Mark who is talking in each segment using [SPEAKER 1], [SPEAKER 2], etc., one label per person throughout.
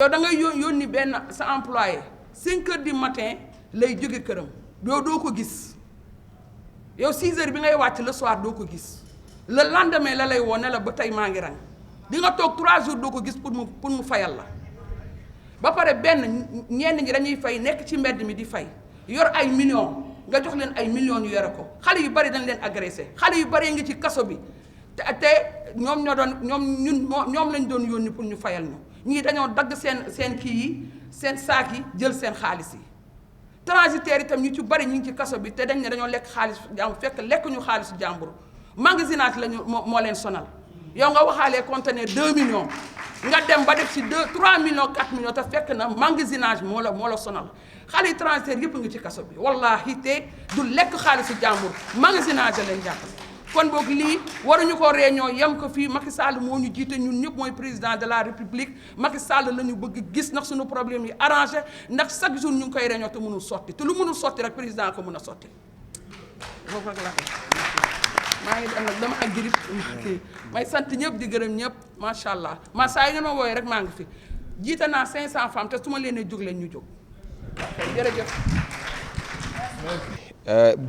[SPEAKER 1] yow da ngay yónni benn sa employé 5 heures du matin lay jóge këram doo ko gis yow 6 heures bi ngay wàcc le soir doo ko gis le lendemain la lay woo ne la ba tey maa ngi rang di nga toog 3 jours doo ko gis pour mu fayal la ba pare benn ñenn ñi dañuy fay nekk ci mbedd mi di fay yor ay millions nga jox leen ay millions yu yore ko xale yu bari dañ leen agressé xale yu bari ngi ci kaso bi te ñoom ñoom lañ doon yónni pour ñu fayal ñu ñii dañoo dagg seen kii yi seen saak yi jël seen xaalis yi transitaire itam ñu ci bari ñu ngi ci kaso bi te dañ ne dañoo lekk xaalis jàmbur fekk lekk ñu xaalisu jàmbur magasinage lañu moo leen sonal yow nga waxaalee conteneur 2 millions nga dem ba def ci 3 millions 4 millions te fekk na magasinage moo la sonal xale yi transitaire yëpp ngi ci kaso bi wallahi te du lekk xaalisu jàmbur magasinage leen jàppale kon boog lii waruñu ko réunion yem ko fii Macky Sall moo ñu jiite ñun ñëpp mooy président de la république Macky Sall la ñu bëgg gis ndax suñu problème yi arrangé ndax chaque jour ñu ngi koy réunion te mënul sotti te lu mënul sotti rek président ko mën a sotti foofu rek la maa ngi dem nag dama ak girib may sant ñëpp di gërëm ñëpp macha allah man saa yi ngeen ma wooyee rek maa ngi fi jiite naa 500 femmes te su ma leen nee jóg leen ñu jóg jërëjëf.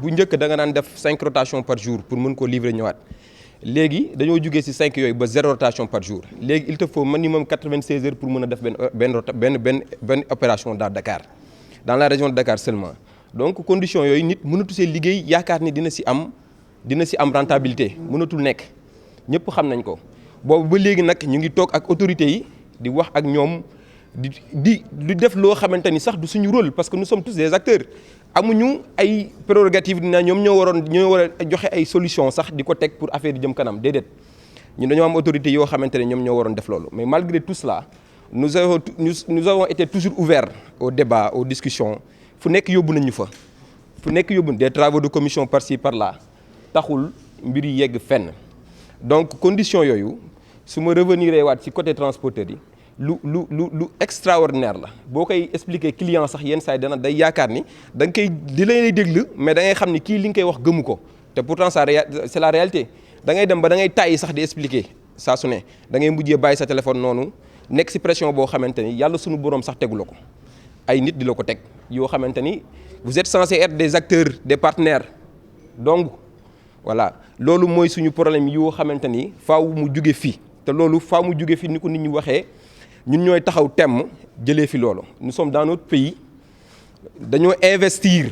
[SPEAKER 2] bu njëkk da nga daan def 5 rotations par jour pour mën koo livrer ñëwaat léegi dañoo jugee ci 5 yooyu ba 0 rotation par jour léegi il te faut minimum 96 heures pour mën a def benn opération dans Dakar dans la région de Dakar seulement donc conditions yooyu nit mënatu see liggéey yaakaar ni dina ci am rentabilité mënatul nekk ñëpp xam nañ ko boobu ba léegi nag ñu ngi toog ak autorités yi di wax ak ñoom di def loo xamante ni sax du suñu rôle parce que nous sommes tous des acteurs amuñu ay prérogatives dina ñoom ñoo war a joxe ay solutions sax di ko teg pour affaire yi jëm kanam déedéet ñun dañoo am autorités yoo xamante ne ñoom ñoo waroon def loolu mais malgré tout cela nous avons été toujours ouverts au débat aux discussions fu nekk yóbbu nañ ñu fa fu nekk yóbbu des travaux de commission par-ci par-là taxul mbir yi yegg fenn donc conditions yooyu su ma revenir waat ci côté transporteur yi lu extraordinaire la boo koy expliquer client sax yenn saa yi day yaakaar ni da nga koy di lay déglu mais da ngay xam ni kii li nga koy wax gëmu ko te pourtant ça c'est la réalité da ngay dem ba da ngay tàyyi sax di expliquer saa su ne da ngay mujjee bàyyi sa téléphone noonu nekk ci pression boo xamante ni yàlla sunu borom sax tegu la ko ay nit di la ko teg yoo xamante ni vous êtes censé être des acteurs des partenaires donc voilà loolu mooy suñu problème yoo xamante ni faaw mu jóge fii te loolu faaw mu jóge fii ni ko nit ñi waxee ñun ñooy taxaw temm jëlee fi loolu nous sommes dans notre pays dañoo investir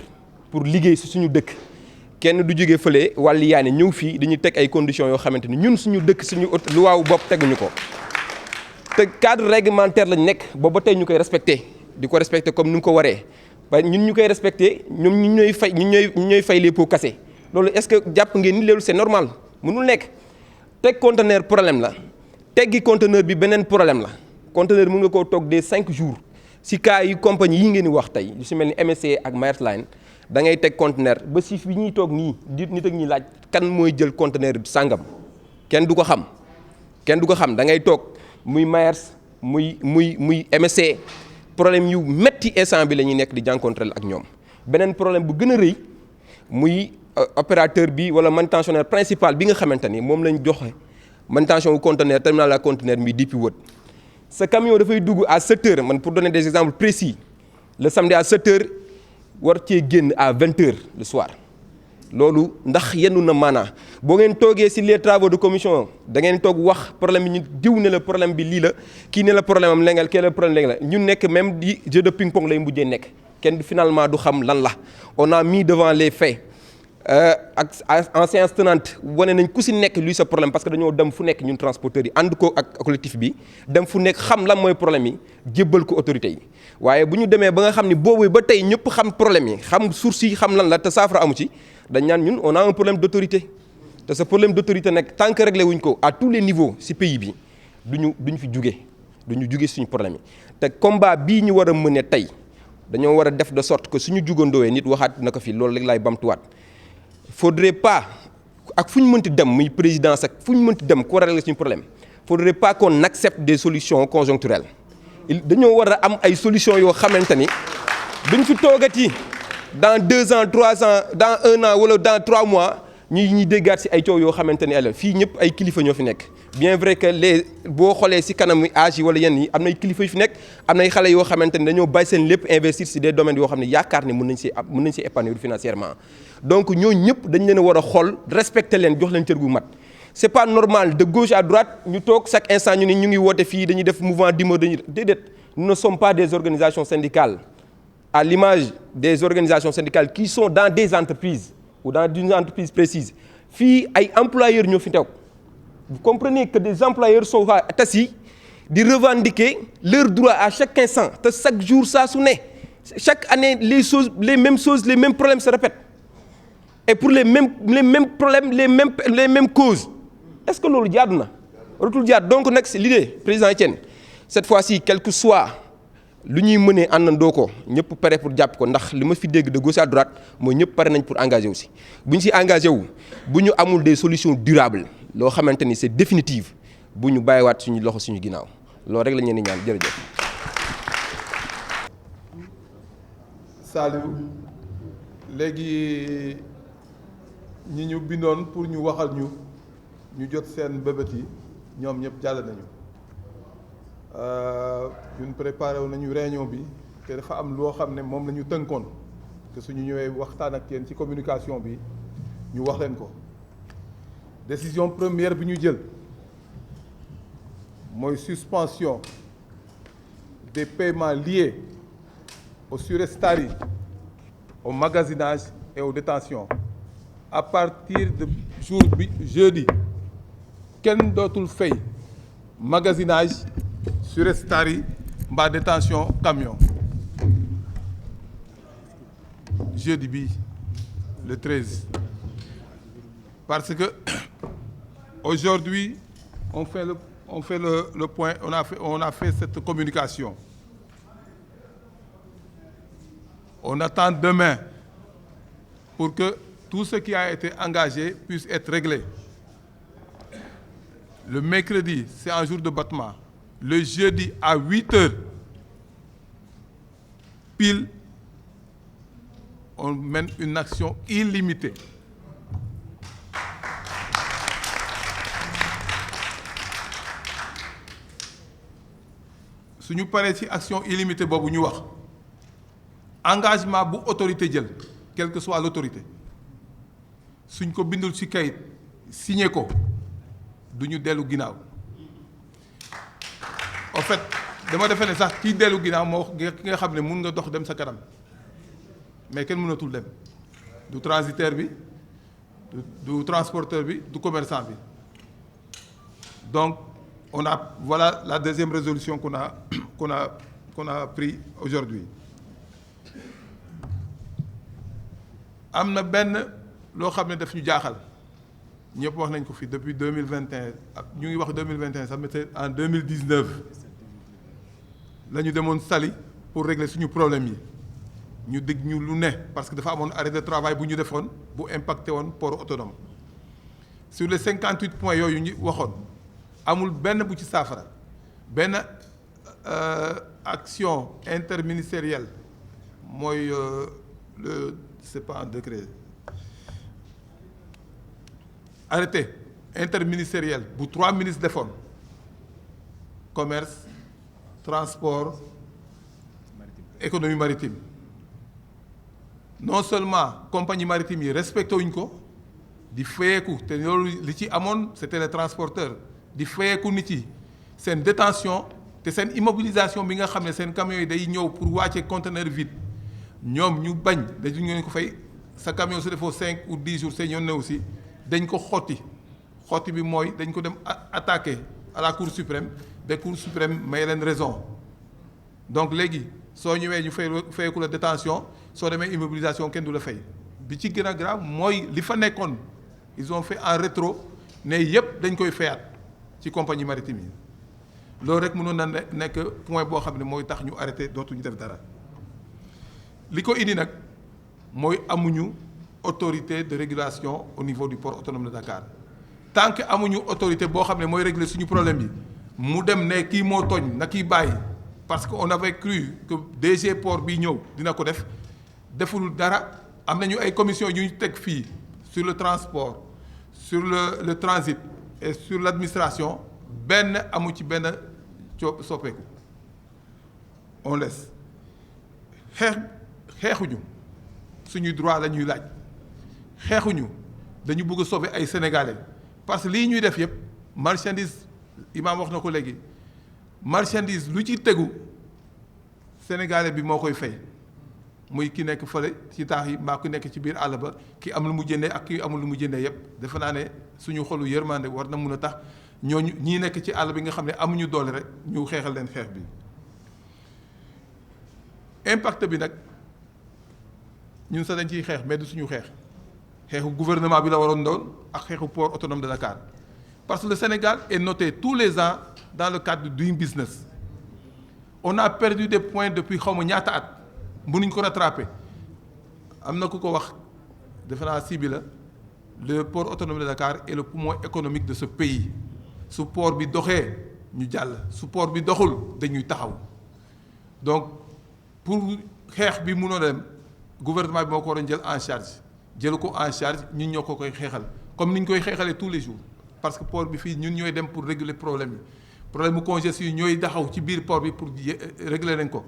[SPEAKER 2] pour liggéey si suñu dëkk kenn du jóge fële wàllu yaani ñëw fii dañuy teg ay conditions yoo xamante ni ñun suñu dëkk suñu luwaawu bopp teguñu ko te cadre réglementaire lañ nekk booba tey ñu koy respecté di ko respecté comme ni mu ko waree ba ñun ñu koy respecté ñoom ñu ñooy fay les pots cassés loolu est-ce que jàpp ngeen ni loolu c'est normal mënul nekk teg conteneur problème la teggi conteneur bi beneen problème la conteneur mën nga koo toog des 5 jours si cas yi compagnie yi ngeen di wax tey lu si mel ni MSC ak Maersk Line da ngay teg conteneur ba si fi ñuy toog nii nit ak ñuy laaj kan mooy jël conteneur sàngam kenn du ko xam da ngay toog muy Maersk muy MSC problème yu metti instant bi la ñuy nekk di jànkonteel ak ñoom beneen problème bu gën a rëy muy opérateur bi wala manutentionnaire principal bi nga xamante ni moom lañ joxe manutention wu conteneur terminal à conteneur mi DP World ce camion dafay dugg à 7 heures man pour donner des exemples précis le samedi à 7 heures war cee génn à 20 heures le soir loolu ndax yenn na maanaa boo ngeen toogee ci les travaux de commission da ngeen toog wax problème bi ñu diw ne la problème bi lii la kii ne la problème am léegi kii la problème léegi la ñun nekk même di jeu de ping pong lay mujjee nekk kenn finalement du xam lan la on a mis devant les faits ak en séance tenante wane nañ ku ci nekk luy sa problème parce que dañoo dem fu nekk ñun transporteurs yi ànd ko ak collectif bi dem fu nekk xam lan mooy problème yi jébbal ko autorités yi waaye bu ñu demee ba nga xam ni boobu ba tey ñëpp xam problème yi xam source yi xam lan la te saafara amu ci dañ naan ñun on a un problème d'autorité te ce problème d'autorité nag tant que réglé wuñ ko à tous les niveaux ci pays bi duñu fi jugee suñu problème yi te combat bii ñu war a mëne tey dañoo war a def de sorte que suñu jugandoowee nit waxaat na ko fi loolu rek laay bamtuwaat faudrait pas ak fu ñu mënti dem muy présidence ak fu ñu mënti dem ku war a régler suñu problème faudrait pas qu'on accepte des solutions conjoncturelles dañoo war a am ay solutions yoo xamante ni duñ fi toogati dans 2 ans 3 ans dans 1 an wala dans 3 mois ñuy déggaat si ay coow yoo xamante ne la fii ñëpp ay kilifa ñoo fi nekk bien vrai que boo xoolee si kanam âge yi wala yenn yi am nay kilifa yu fi nekk am nay xale yoo xamante ne dañoo bàyyi seen lépp investir si des domaines yoo xam ne yaakaar ne mën nañ si épanouir financièrement donc ñooñu ñëpp dañ leen a war a xool respecter leen jox leen cër gu mat c'est pas normal de gauche à droite ñu toog chaque instant ñu ni ñu ngi woote fii dañuy def mouvement d'humeur dañuy déedéet nous ne sommes pas des organisations syndicales à l'image des organisations syndicales qui sont dans des entreprises ou dans une entreprise précise fii ay employeurs ñoo fi teew vous comprenez que des employeurs sont assis di revendiquer leurs droits à chaque instant te chaque jour saa su ne chaque année les mêmes choses les mêmes problèmes se répètent et pour les mêmes problèmes les mêmes causes est-ce que loolu jaadu na waratul jaadu donc nag c'est l'idée président Etienne cette fois-ci quel que soit lu ñuy mënee àndandoo ko ñëpp pare pour jàpp ko ndax li ma fi dégg de gauche à droite mooy ñëpp pare nañ pour engager wu si bu ñu si engagé wu bu ñu amul des solutions durables loo xamante ni c'est définitive bu ñu bàyyiwaat suñu loxo suñu ginnaaw loolu rek la ñu leen di ñaan jërëjëf.
[SPEAKER 3] Saliou léegi ñi ñu bindoon pour ñu waxal ñu jot seen bébét yi ñoom ñëpp jàll nañu. ñun préparé wu nañu réunion bi te dafa am loo xam ne moom la ñu tënkoon te suñu ñëwee waxtaan ak yéen ci communication bi ñu wax leen ko décision première bi ñu jël mooy suspension des paiements liés au surestarie, au magasinage et aux détentions à partir de jour bi jeudi kenn dootul fay magasinage surestarie mbaa détention camion jeudi bi le 13 parce que aujourd'hui on fait le point on a fait cette communication on attend demain pour que tout ce qui a été engagé puisse être réglé le mercredi c'est un jour de battement. Le jeudi à 8 heures pile on mène une action illimitée suñu paree ci action illimitée boobu ñu wax engagement bu autorité jël quelle que soit l'autorité suñ ko bindul ci kayit signé ko du ñu dellu ginnaaw en fait dama defee ne sax kii dellu ginnaaw moo ki nga xam ne mun nga dox dem sa kanam mais kenn mënatul dem du transitaire bi du transporteur bi du commerçant bi donc voilà la deuxième résolution qu'on a pris aujourd'hui am na benn loo xam ne daf ñu jaaxal ñëpp wax nañ ko fi depuis 2021 ñu ngi wax 2021 sax mais en 2019 la ñu demoon Saly pour régler suñu problème yi ñu dégg ñu lu ne parce que dafa amoon arrêt de travail bu ñu defoon bu impacté woon port autonome sur les 58 points yooyu ñu waxoon amul benn bu ci saafara benn action interministérielle mooy c'est pas un décret arrêté interministériel bu 3 ministres defoon commerce transport économie maritime non seulement compagnie maritime yi respecté wuñ ko di fayeeku te loolu li ci amoon c'était les transporteurs di fayeeku nit yi seen détention te seen immobilisation bi nga xam ne seen camions yi day ñëw pour wàcce conteneur vide ñoom ñu bañ dañu ngeen ko fay sa camion su defoo 5 ou 10 jours seen yoon ne aussi dañ ko xotti bi mooy dañ ko dem attaquer à la cour suprême de cour suprême may leen raison donc léegi soo ñëwee ñu fayeeku la détention soo demee immobilisation kenn du la fay bi ci gën a grave mooy li fa nekkoon ils ont fait en rétro ne yëpp dañ koy fayaat ci compagnie maritime yi loolu rek mënoon na nekk point boo xam ne mooy tax ñu arrêté dootuñu def dara li ko indi nag mooy amuñu autorité de régulation au niveau du port autonome de Dakar tant que amuñu autorité boo xam ne mooy régler suñu problème yi mu dem ne kii moo tooñ na kii bàyyi parce que on avait cru que DG port bi ñëw dina ko deful dara am nañu ay commission yu ñu teg fii sur le transport sur le transit et sur l'administration benn amu ci benn soppeeku on laisse xeexuñu suñuy droit la ñuy laaj xeexuñu dañu bëgg a sauver ay sénégalais parce que lii ñuy def yëpp marchandise Imaam wax na ko léegi marchandise lu ci tegu sénégalais bi moo koy fay muy ki nekk fële ci taax yi maa ku nekk ci biir àll ba ki am lu mu jëndee ak ki amul lu mu jëndee yëpp defe naa ne suñu xolu yërmande war na mun a tax ñooñu ñii nekk ci àll bi nga xam ne amuñu doole rek ñu xeexal leen xeex bi impact bi nag ñun sax dañ ciy xeex mais du suñu xeexu gouvernement bi la waroon doon ak xeexu port autonome de Dakar parce que le Sénégal est noté tous les ans dans le cadre du doing business on a perdu des points depuis xaw ma ñaata at mënuñ ko rattraper am na ku ko wax defe naa si bi la le port autonome de Dakar est le poumon économique de ce pays su port bi doxee ñu jàll su port bi doxul dañuy taxaw donc pour xeex bi mënoo dem gouvernement bi moo ko war a jël en charge jël ko en charge ñun ñoo ko koy xeexal comme ni ñu koy xeexalee tous les jours parce que port bi fii ñun ñooy dem pour régler problème yi problème mu congestion yi ñooy taxaw ci biir port bi pour régler nañ ko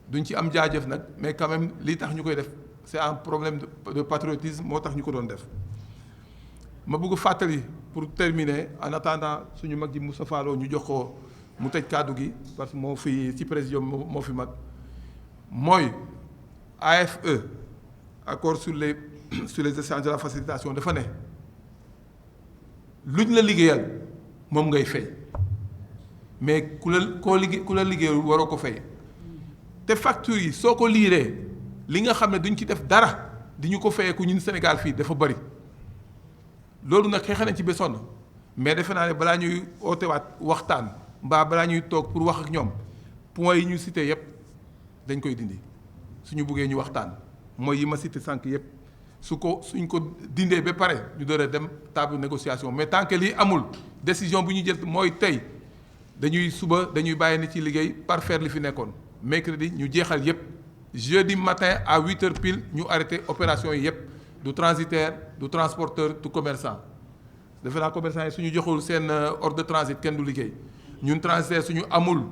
[SPEAKER 3] duñ ci am jaajëf nag mais quand même li tax ñu koy def c'est un problème de patriotisme moo tax ñu ko doon def ma bëgg fàttali pour terminer en attendant suñu mag ji Moustapha Lo ñu jox ko mu tëj kàddu gi parce que moo fi ci présidium moo fi mag mooy AFE accord sur les échanges de la facilitation dafa ne luñ la liggéeyal moom ngay fay mais ku la liggéeyal waroo ko fay te facture yi soo ko liiree li nga xam ne duñ ci def dara di ñu ko fayeeku ñun Sénégal fii dafa bari loolu nag xeex nañ ci ba sonn mais defe naa ne balaa ñuy ootewaat waxtaan mbaa balaa ñuy toog pour wax ak ñoom points yi ñu cité yépp dañ koy dindi suñu buggee ñu waxtaan mooy yi ma cité sànq yépp suñ ko dindee ba pare ñu doon dem table négociation mais tant que lii amul décision bu ñu jël mooy tey dañuy bàyyi ni ci liggéey par faire li fi nekkoon mercredi ñu jeexal yépp jeudi matin à 8h pile ñu arrêté opération yi yépp du transitaire du transporteur du commerçant defe naa commerçant yi suñu joxul seen ordre de transit kenn du liggéey ñun transitaire suñu amul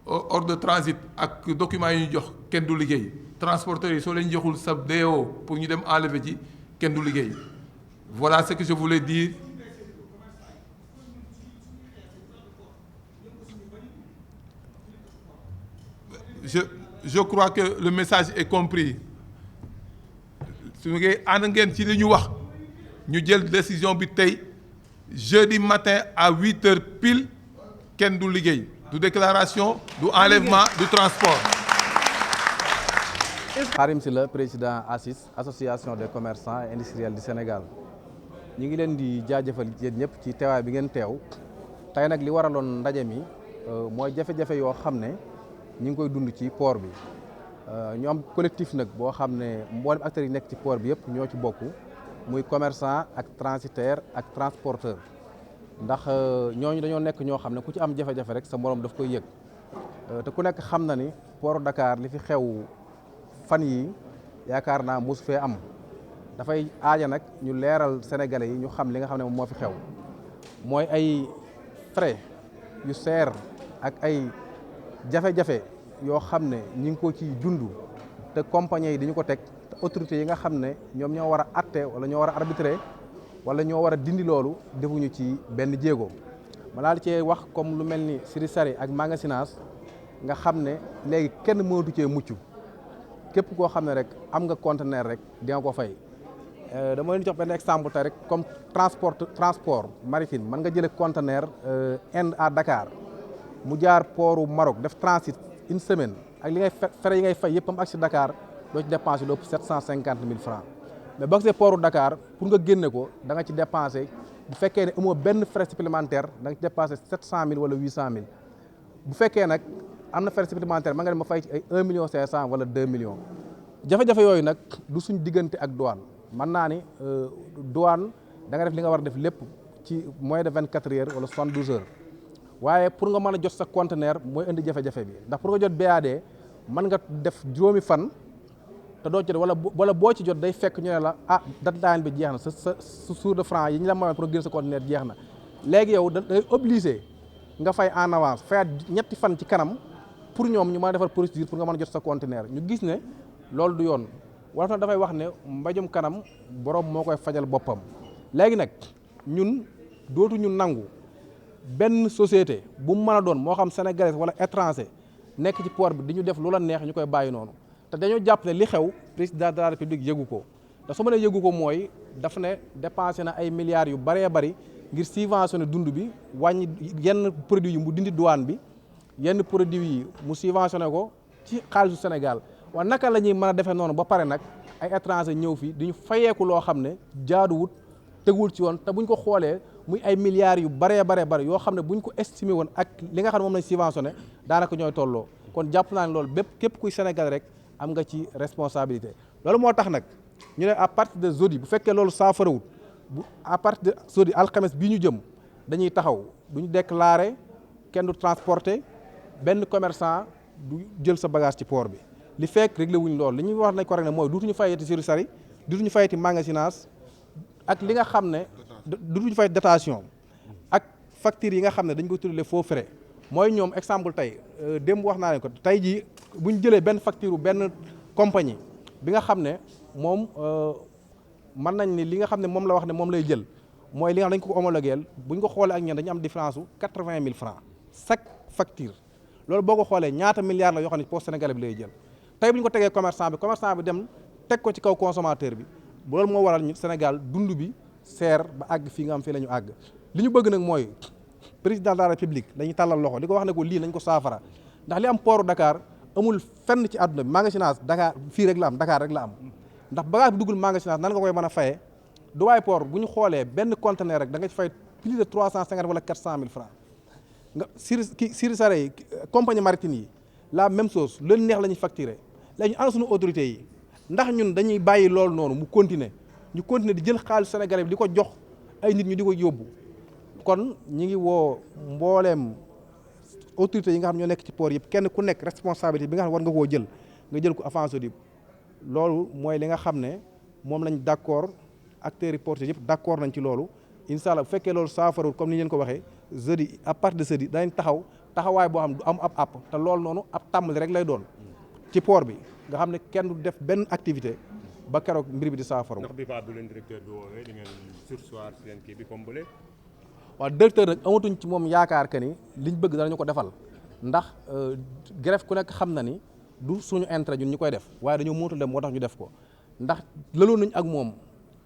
[SPEAKER 3] ordre de transit ak documents yi ñu jox kenn du liggéey transporteurs yi soo leen joxul sa DO pour ñu dem enlever ji kenn du liggéey voilà ce que je voulais dire. Je crois que le message est compris su ngeen ànd ngeen ci li ñu wax ñu jël décision bi tey jeudi matin à 8h pile kenn du liggéey du déclaration du enlèvement du transport.
[SPEAKER 4] Karim Sylla président ACIS association des commerçants et industriels du Sénégal ñu ngi leen di jaajëfal yéen ñëpp ci teewaay bi ngeen teew tey nag li waraloon ndaje mi mooy jafe-jafe yoo xam ne ñu ngi koy dund ci port bi ñu am collectif nag boo xam ne mboolem acteurs yi nekk ci port bi yëpp ñoo ci bokk muy commerçant ak transitaire ak transporteur ndax ñooñu dañoo nekk ñoo xam ne ku ci am jafe-jafe rek sa morom daf koy yëg te ku nekk xam na ni port Dakar li fi xew fan yi yaakaar naa mosu fee am dafay aaja nag ñu leeral sénégalais yi ñu xam li nga xam ne moom moo fi xew mooy ay frais yu seer ak ay jafe-jafe yoo xam ne ñi ngi ko ci dund te compagnie yi dañu ko teg te autorités yi nga xam ne ñoom ñoo war a atte wala ñoo war a arbitrer wala ñoo war a dindi loolu defuñu ci benn jéego ma daal cee wax comme lu mel ni Siri Sari ak magasinage nga xam ne léegi kenn mënatu cee mucc képp koo xam ne rek am nga conteneur rek di nga ko fay dama leen jox benn exemple tey rek comme transport maritime mën nga jëlee conteneur Inde à Dakar mu jaar portu Maroc def transit une semaine ak li ngay frais yi ngay fay yëpp am ak si Dakar doo ci dépensé lu ëpp 750 000 francs mais boo gisee portu Dakar pour nga génne ko da nga ci dépensé bu fekkee ne amoo benn frais supplémentaire da nga ci dépensé 700 000 wala 800 000 bu fekkee nag am na frais supplémentaire ma nga dem ma fay ci ay 1 million 500 wala 2 millions jafe-jafe yooyu nag du suñ diggante ak douane mën naa ni douane da nga def li nga war a def lépp ci moins de 24 heures wala 72 heures waaye pour nga mën a jot sa conteneur mooy indi jafe-jafe bi ndax pour nga jot BAD mën nga def juróomi fan te doo ci wala boo ci jot day fekk ñu ne la deadline bi jeex na sa source de franc yi ñu la mayoon pour génn sa conteneur jeex na léegi yow day obligé nga fay en avance fayaat ñetti fan ci kanam pour ñoom ñu mën a defar procédure pour nga mën a jot sa conteneur ñu gis ne loolu du yoon wala na dafay wax ne mbajum kanam borom moo koy fajal boppam léegi nag ñun dootuñu nangu benn société bu mu mën a doon moo xam sénégalais wala étranger nekk ci port bi di ñu def lu la neex ñu koy bàyyi noonu te dañoo jàpp ne li xew président de la république yëgu ko te su ma nee yëgu ko mooy daf ne dépensé na ay milliards yu bëree bëri ngir subventionné dund bi wàññi yenn produits yi mu dindi douane bi yenn produits yi mu subventionné ko ci xaalisu Sénégal waaye naka la ñuy mën a defee noonu ba pare nag ay étranger ñëw fi di ñu fayeeku loo xam ne jaaduwut tegul ci woon te buñ ko xoolee muy ay milliards yu baree bëri yoo xam ne buñ ko estimé woon ak li nga xam ne moom lañ subventionné daanaka ñooy tolloo kon jàpp naa ne loolu képp kuy Sénégal rek am nga ci responsabilité. loolu moo tax nag ñu ne à partir de jeudi bu fekkee loolu saafarawut bu à partir de jeudi alxames bii ñu jëm dañuy taxaw duñu déclaré kenn du transporté benn commerçant du jël sa bagage ci port bi li fekk réglé wuñ loolu li ñuy wax nañ ko rek ne mooy duutuñu fayati surcharge duutuñu fayati magasinage ak li nga xam ne dutuñu fay dotation ak factures yi nga xam ne dañ ko tuddee faux frais mooy ñoom exemple tey démb wax naa leen ko tey jii bu ñu jëlee benn facture benn compagnie bi nga xam ne moom mën nañ ni li nga xam ne moom la wax ne moom lay jël mooy li nga xam dañ ko homologueel bu ñu ko xoolee ak ñeen dañu am différence su 80 000 francs chaque facture loolu boo ko xoolee ñaata milliards la yoo xam ne poste sénégalais bi lay jël tey bu ñu ko tegee commerçant bi dem teg ko ci kaw consommateur bi loolu moo waral ñu Sénégal dund bi seer ba àgg fii nga xam fii la ñu àgg li ñu bëgg nag mooy président de la république dañuy tàllal loxo di ko wax ne ko lii nañ ko saafara ndax li am port Dakar amul fenn ci àdduna bi magasinage Dakar fii rek la am Dakar rek la am ndax bagage bu duggul magasinage nan nga koy mën a fayee Dubaï port bu ñu xoolee benn conteneur rek da nga ci fay plus de 350 wala 400 000 francs nga sur sare yi compagnie maritime yi la même chose loolu neex la ñuy facturer léegi ñu ana suñu autorités yi ndax ñun dañuy bàyyi loolu noonu mu continuer ñu continuer di jël xaalis sénégalais bi di ko jox ay nit ñu di ko yóbbu kon ñi ngi woo mbooleem autorités yi nga xam ñoo nekk ci port yëpp kenn ku nekk responsabilité bi nga xam ne war nga koo jël nga jël ko avance di loolu mooy li nga xam ne moom lañ d'accord acteurs yi porteurs yëpp d'accord nañ ci loolu incha allah bu fekkee loolu saafarul comme ni ngeen ko waxee jeudi à partir de jeudi danañ taxawaay boo xam du am ab app te loolu noonu ab tàmbali rek lay doon ci port bi nga xam ne kenn du def benn activité ba keroog mbir bi di saafaru.
[SPEAKER 5] ndax bi bu leen directeur bi woowee di ngeen surseoir seen kii bi comme bële.
[SPEAKER 4] waaw directeur nag amatuñ ci moom yaakaar que ni liñ bëgg danañu ko defal ndax greffe ku nekk xam na ni du suñu intérêt ñun ñu koy def waaye dañoo mootul dem moo tax ñu def ko ndax lëloon nañ ak moom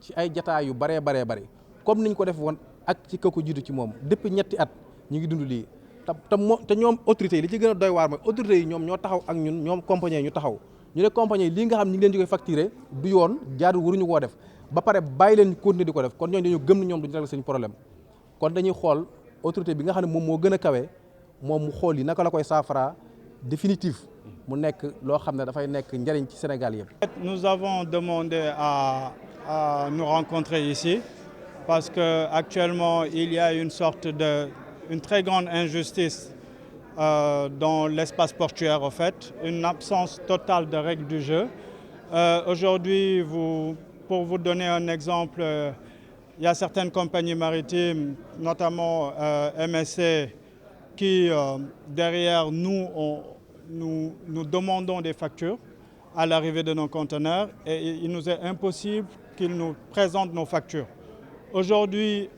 [SPEAKER 4] ci ay jataay yu baree bari comme niñ ko def woon ak ci ka ko jiitu ci moom depuis ñetti at ñu ngi dund lii te ñoom autorités yi li ci gën a doy waar mooy autorités yi ñoom ñoo taxaw ak ñun ñoom compagnie ñu taxaw ñu ne compagnie lii nga xam ñi ngi leen di koy facturer du yoon jaadu waruñu koo def ba pare bàyyi leen continuer di ko def kon ñooñu dañoo gëm ni ñoom duñu régler seen problème kon dañuy xool autorité bi nga xam ne moom moo gën a kawe moom mu xool yi naka la koy saafara définitif mu nekk loo xam ne dafay nekk njëriñ ci Sénégal yëpp.
[SPEAKER 6] Nous avons demandé à nous rencontrer ici parce que actuellement il y a une très grande injustice dans l'espace portuaire en fait, une absence totale de règles du jeu. Aujourd'hui, pour vous donner un exemple, il y a certaines compagnies maritimes, notamment MSC, qui derrière nous, nous demandons des factures à l'arrivée de nos conteneurs et il nous est impossible qu'ils nous présentent nos factures. Aujourd'hui,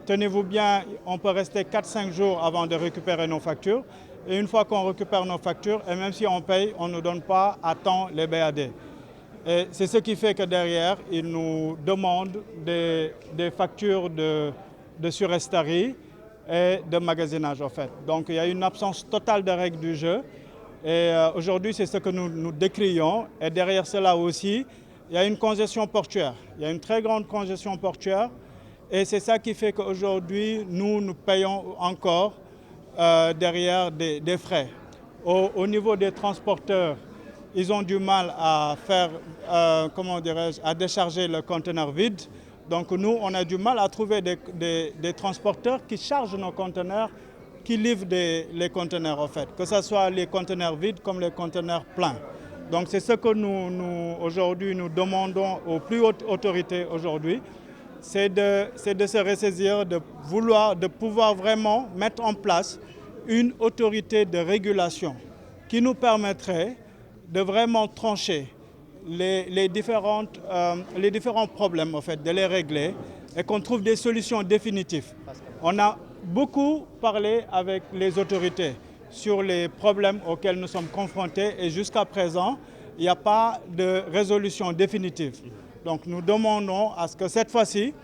[SPEAKER 6] tenez-vous bien, on peut rester 4-5 jours avant de récupérer nos factures. Et une fois qu'on récupère nos factures, et même si on paye, on ne nous donne pas à temps les BAD. Et c'est ce qui fait que derrière, ils nous demandent des factures de surestarie et de magasinage en fait. Donc il y a une absence totale de règles du jeu. Et aujourd'hui, c'est ce que nous décrions. Et derrière cela aussi, il y a une congestion portuaire. Il y a une très grande congestion portuaire. Et c'est ça qui fait qu'aujourd'hui, nous payons encore derrière des frais. Au niveau des transporteurs, ils ont du mal à faire, à décharger le conteneur vide. Donc nous, on a du mal à trouver des transporteurs qui chargent nos conteneurs, qui livrent les conteneurs en fait, que ce soit les conteneurs vides comme les conteneurs pleins. Donc c'est ce que aujourd'hui nous demandons aux plus hautes autorités aujourd'hui, c'est de se ressaisir, de pouvoir vraiment mettre en place une autorité de régulation qui nous permettrait de vraiment trancher les différents problèmes, en fait, de les régler et qu'on trouve des solutions définitives. On a beaucoup parlé avec les autorités sur les problèmes auxquels nous sommes confrontés et jusqu'à présent, il n'y a pas de résolution définitive. Donc nous demandons à ce que cette fois-ci,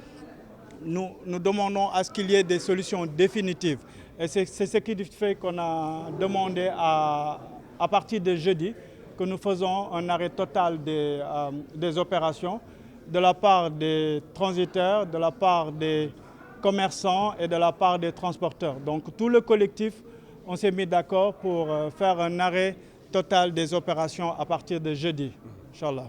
[SPEAKER 6] nous demandons à ce qu'il y ait des solutions définitives. Et c'est ce qui fait qu'on a demandé à partir de jeudi que nous faisons un arrêt total des opérations de la part des transitaires, de la part des commerçants et de la part des transporteurs. Donc tout le collectif, on s'est mis d'accord pour faire un arrêt total des opérations à partir de jeudi, Inch'Allah.